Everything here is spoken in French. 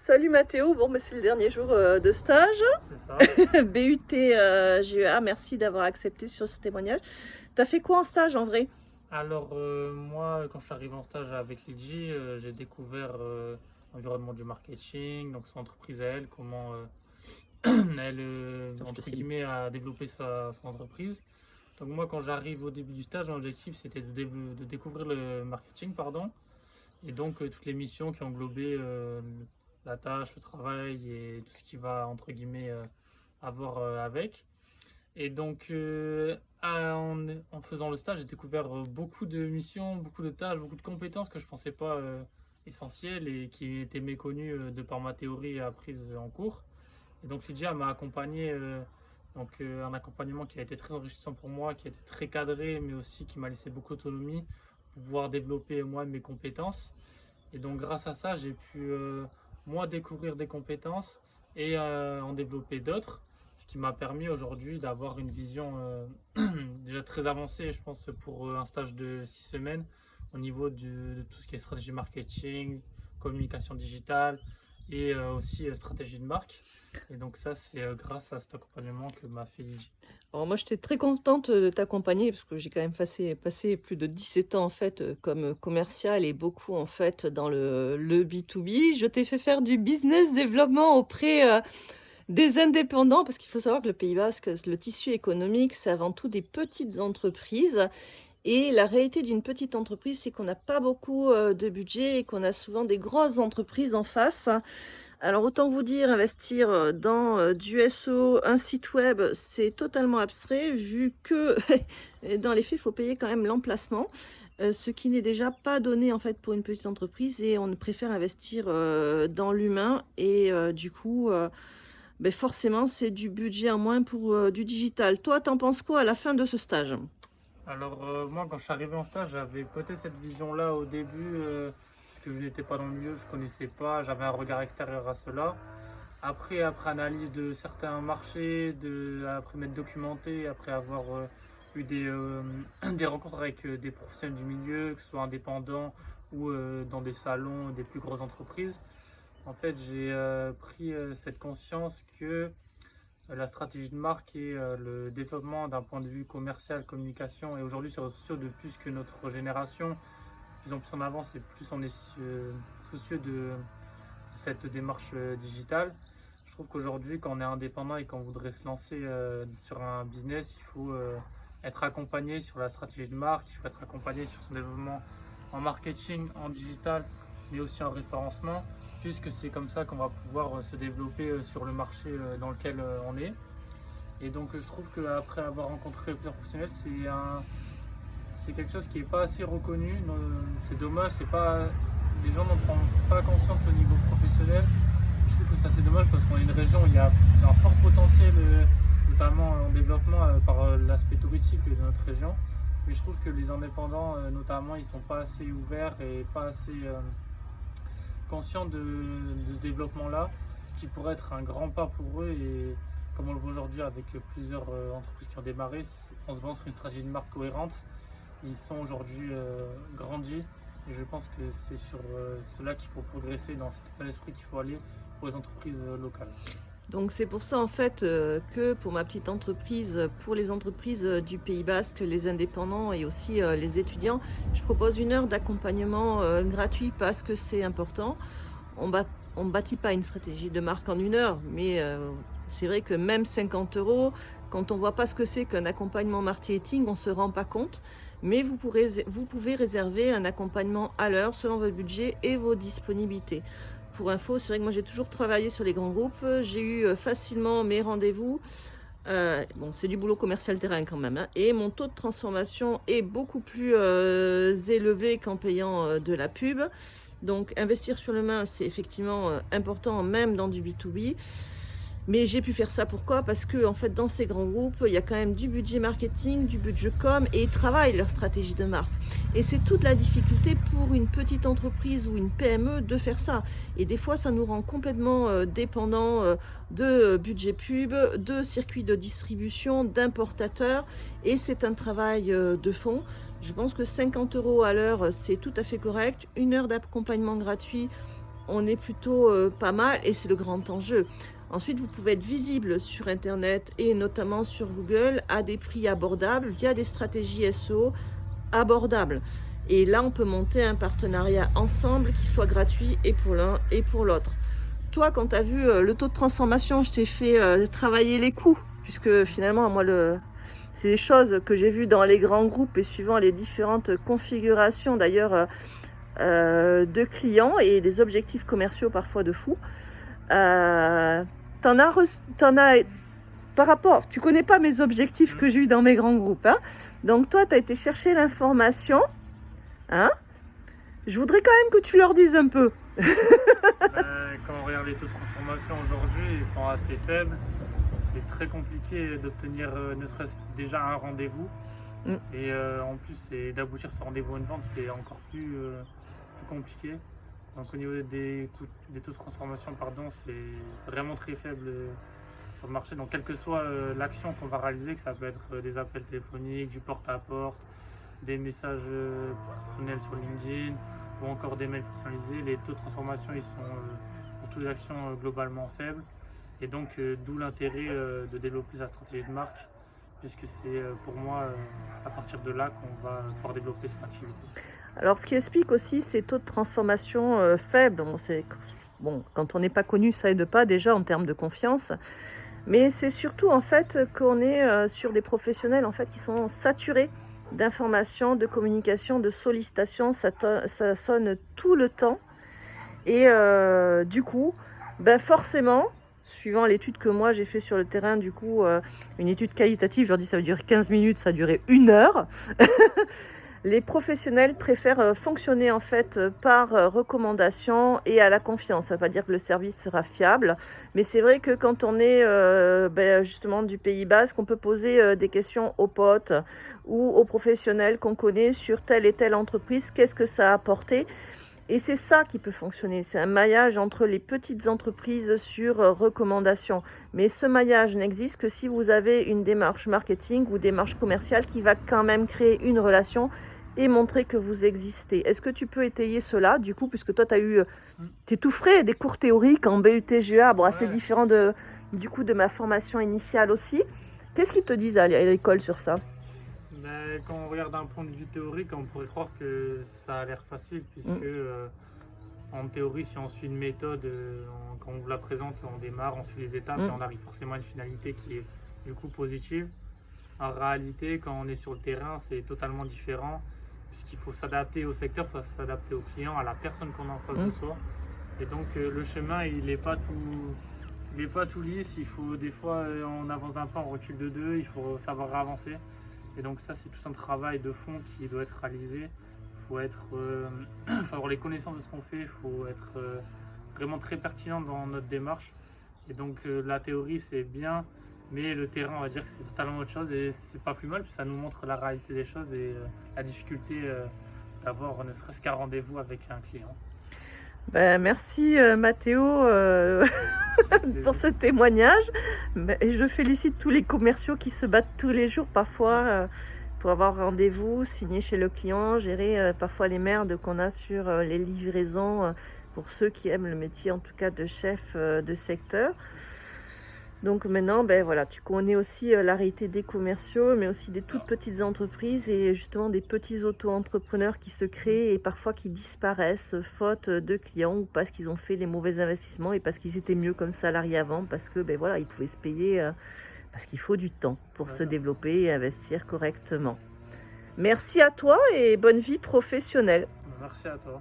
Salut Mathéo, bon c'est le dernier jour de stage. C'est ça. BUT GEA, merci d'avoir accepté sur ce témoignage. T'as fait quoi en stage en vrai? Alors, moi, quand je suis arrivé en stage avec Lidji, j'ai découvert l'environnement du marketing, donc son entreprise à elle, comment elle, Attends, je te entre filme. guillemets, a développé son entreprise. Donc, moi, quand j'arrive au début du stage, mon objectif, c'était de découvrir le marketing, pardon, et donc toutes les missions qui englobaient la tâche, le travail et tout ce qui va, entre guillemets, avoir avec. Et donc, en faisant le stage, j'ai découvert beaucoup de missions, beaucoup de tâches, beaucoup de compétences que je ne pensais pas essentielles et qui étaient méconnues de par ma théorie apprise en cours. Et donc, Lydia m'a accompagné, un accompagnement qui a été très enrichissant pour moi, qui a été très cadré, mais aussi qui m'a laissé beaucoup d'autonomie pour pouvoir développer moi mes compétences. Et donc, grâce à ça, j'ai pu moi découvrir des compétences et en développer d'autres, ce qui m'a permis aujourd'hui d'avoir une vision déjà très avancée, je pense, pour un stage de 6 semaines au niveau de tout ce qui est stratégie marketing, communication digitale et aussi stratégie de marque. Et donc ça, c'est grâce à cet accompagnement que m'a fait Lydie. Alors moi j'étais très contente de t'accompagner parce que j'ai quand même passé plus de 17 ans en fait comme commercial et beaucoup en fait dans le B2B. Je t'ai fait faire du business développement auprès des indépendants parce qu'il faut savoir que le Pays Basque, le tissu économique, c'est avant tout des petites entreprises. Et la réalité d'une petite entreprise, c'est qu'on n'a pas beaucoup de budget et qu'on a souvent des grosses entreprises en face. Alors autant vous dire, investir dans du SEO, un site web, c'est totalement abstrait vu que dans les faits, il faut payer quand même l'emplacement, ce qui n'est déjà pas donné en fait pour une petite entreprise et on préfère investir dans l'humain et du coup, ben forcément, c'est du budget en moins pour du digital. Toi, t'en penses quoi à la fin de ce stage? Alors moi, quand je suis arrivé en stage, j'avais peut-être cette vision-là au début, puisque je n'étais pas dans le milieu, je ne connaissais pas, j'avais un regard extérieur à cela. Après analyse de certains marchés, après m'être documenté, après avoir eu des rencontres avec des professionnels du milieu, que ce soit indépendants ou dans des salons, des plus grosses entreprises, en fait, j'ai pris cette conscience que la stratégie de marque et le développement d'un point de vue commercial, communication, et aujourd'hui sur les réseaux sociaux, de plus que notre génération, de plus en plus en avance et plus on est soucieux de cette démarche digitale. Je trouve qu'aujourd'hui, quand on est indépendant et qu'on voudrait se lancer sur un business, il faut être accompagné sur la stratégie de marque, il faut être accompagné sur son développement en marketing, en digital, mais aussi en référencement, puisque c'est comme ça qu'on va pouvoir se développer sur le marché dans lequel on est. Et donc je trouve qu'après avoir rencontré plusieurs professionnels, c'est quelque chose qui n'est pas assez reconnu. C'est dommage, les gens n'en prennent pas conscience au niveau professionnel. Je trouve que c'est assez dommage parce qu'on est une région où il y a un fort potentiel, notamment en développement par l'aspect touristique de notre région. Mais je trouve que les indépendants, notamment, ils sont pas assez ouverts et pas assez conscients de ce développement-là, ce qui pourrait être un grand pas pour eux. Et comme on le voit aujourd'hui avec plusieurs entreprises qui ont démarré, on se base sur une stratégie de marque cohérente. Ils sont aujourd'hui grandis et je pense que c'est sur cela qu'il faut progresser, dans cet état d'esprit qu'il faut aller pour les entreprises locales. Donc c'est pour ça en fait que pour ma petite entreprise, pour les entreprises du Pays Basque, les indépendants et aussi les étudiants, je propose 1 heure d'accompagnement gratuit parce que c'est important. On ne bâtit pas une stratégie de marque en 1 heure, mais c'est vrai que même 50 euros, quand on voit pas ce que c'est qu'un accompagnement marketing, on se rend pas compte. Mais vous pouvez réserver un accompagnement à l'heure selon votre budget et vos disponibilités. Pour info, c'est vrai que moi j'ai toujours travaillé sur les grands groupes, j'ai eu facilement mes rendez-vous. Bon, c'est du boulot commercial terrain quand même, hein, et mon taux de transformation est beaucoup plus élevé qu'en payant de la pub. Donc investir sur l'humain, c'est effectivement important même dans du B2B. Mais j'ai pu faire ça pourquoi? Parce que en fait, dans ces grands groupes, il y a quand même du budget marketing, du budget com, et ils travaillent leur stratégie de marque. Et c'est toute la difficulté pour une petite entreprise ou une PME de faire ça. Et des fois, ça nous rend complètement dépendants de budget pub, de circuits de distribution, d'importateurs. Et c'est un travail de fond. Je pense que 50 euros à l'heure, c'est tout à fait correct. 1 heure d'accompagnement gratuit on est plutôt pas mal et c'est le grand enjeu. Ensuite, vous pouvez être visible sur Internet et notamment sur Google à des prix abordables via des stratégies SEO abordables. Et là, on peut monter un partenariat ensemble qui soit gratuit et pour l'un et pour l'autre. Toi, quand tu as vu le taux de transformation, je t'ai fait travailler les coûts, puisque finalement, moi, c'est des choses que j'ai vues dans les grands groupes et suivant les différentes configurations d'ailleurs de clients et des objectifs commerciaux parfois de fou. Par rapport, tu connais pas mes objectifs que j'ai eu dans mes grands groupes, hein? Donc toi, tu as été chercher l'information, hein? Je voudrais quand même que tu leur dises un peu. Quand on regarde les taux de transformation aujourd'hui, ils sont assez faibles. C'est très compliqué d'obtenir ne serait-ce que déjà un rendez-vous. Et en plus, d'aboutir ce rendez-vous à une vente, c'est encore plus compliqué. Donc au niveau des taux de transformation, pardon, c'est vraiment très faible sur le marché. Donc quelle que soit l'action qu'on va réaliser, que ça peut être des appels téléphoniques, du porte-à-porte, des messages personnels sur LinkedIn ou encore des mails personnalisés, les taux de transformation ils sont pour toutes les actions globalement faibles. Et donc d'où l'intérêt de développer sa stratégie de marque, puisque c'est pour moi à partir de là qu'on va pouvoir développer son activité. Alors, ce qui explique aussi ces taux de transformation faibles, bon, quand on n'est pas connu, ça aide pas déjà en termes de confiance, mais c'est surtout en fait qu'on est sur des professionnels en fait qui sont saturés d'informations, de communication, de sollicitations, ça sonne tout le temps, et du coup, ben forcément, suivant l'étude que moi j'ai fait sur le terrain, du coup, une étude qualitative, je leur dis ça va durer 15 minutes, ça a duré 1 heure. Les professionnels préfèrent fonctionner en fait par recommandation et à la confiance. Ça ne veut pas dire que le service sera fiable, mais c'est vrai que quand on est justement du Pays Basque, on peut poser des questions aux potes ou aux professionnels qu'on connaît sur telle et telle entreprise, qu'est-ce que ça a apporté. Et c'est ça qui peut fonctionner, c'est un maillage entre les petites entreprises sur recommandation. Mais ce maillage n'existe que si vous avez une démarche marketing ou démarche commerciale qui va quand même créer une relation et montrer que vous existez. Est-ce que tu peux étayer cela, du coup, puisque toi, t'es tout frais, des cours théoriques en BUT-GA, bon, assez différent de ma formation initiale aussi. Qu'est-ce qu'ils te disent à l'école sur ça? Quand on regarde d'un point de vue théorique, on pourrait croire que ça a l'air facile, puisque en théorie, si on suit une méthode, quand on vous la présente, on démarre, on suit les étapes et on arrive forcément à une finalité qui est du coup positive. En réalité, quand on est sur le terrain, c'est totalement différent, puisqu'il faut s'adapter au secteur, il faut s'adapter au client, à la personne qu'on a en face de soi. Et donc le chemin, il n'est pas tout lisse, il faut des fois, on avance d'un pas, on recule de deux, il faut savoir avancer. Et donc ça, c'est tout un travail de fond qui doit être réalisé. Faut avoir les connaissances de ce qu'on fait, il faut être vraiment très pertinent dans notre démarche. Et donc la théorie, c'est bien, mais le terrain, on va dire que c'est totalement autre chose et c'est pas plus mal, puis ça nous montre la réalité des choses et la difficulté d'avoir ne serait-ce qu'un rendez-vous avec un client. Merci Mathéo pour ce témoignage. Et je félicite tous les commerciaux qui se battent tous les jours parfois pour avoir rendez-vous, signer chez le client, gérer parfois les merdes qu'on a sur les livraisons pour ceux qui aiment le métier en tout cas de chef de secteur. Donc maintenant, voilà, tu connais aussi la réalité des commerciaux, mais aussi des toutes petites entreprises et justement des petits auto-entrepreneurs qui se créent et parfois qui disparaissent faute de clients ou parce qu'ils ont fait les mauvais investissements et parce qu'ils étaient mieux comme salariés avant, parce que voilà, ils pouvaient se payer, parce qu'il faut du temps pour se développer et investir correctement. Merci à toi et bonne vie professionnelle. Merci à toi.